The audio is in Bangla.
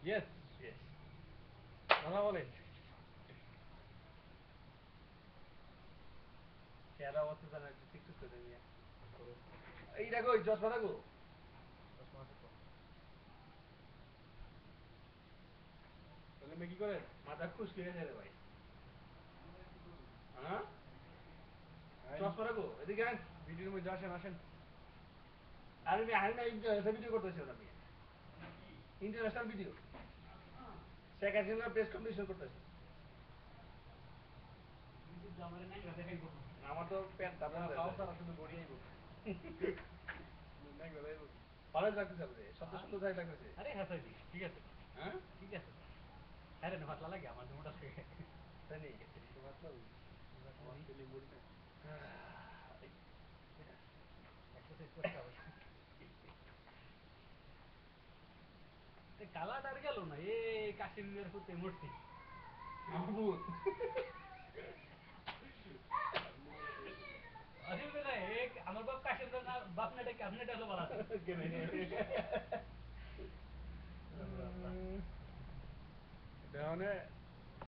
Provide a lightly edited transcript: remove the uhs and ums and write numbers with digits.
ইয়েস ইয়েস কথা বলেন কেরা অবস্থা জানা একটু টিকটক করে নিয়ে এইটা কই চশমাটা গো তাহলে মেয়ে কি করেন মাথা খুশকি হয়ে যায় রে ভাই হ্যাঁ চশমাটা গো এদিকে আন ভিডিওর মধ্যে আসেন আসেন আরে আমি হাই না ভিডিও করতেছি আমি ইন্টারন্যাশনাল ভিডিও শেখ হাসিনার প্রেস কন্ডিশন করতেছি আমার তো প্যান্ট তারপর খাও তারা শুধু বড়ি আইব ভালো লাগতেছে আপনি শব্দ সুন্দর তাই লাগতেছে আরে হ্যাঁ তাই ঠিক আছে হ্যাঁ ঠিক আছে হ্যাঁ রে ভাতলা লাগে আমার মোটা লাগে তাই নেই আমার ফিলিং বড়ি না এক্সারসাইজ করতে হবে কালাটা আর গেল না এ কাশ্মীরের হতে মূর্তি মাহবুব আসলে না এক আমার বাপ কাশ্মীর না বাপ না ডেকে আপনি ডালো বলা দেওয়ানে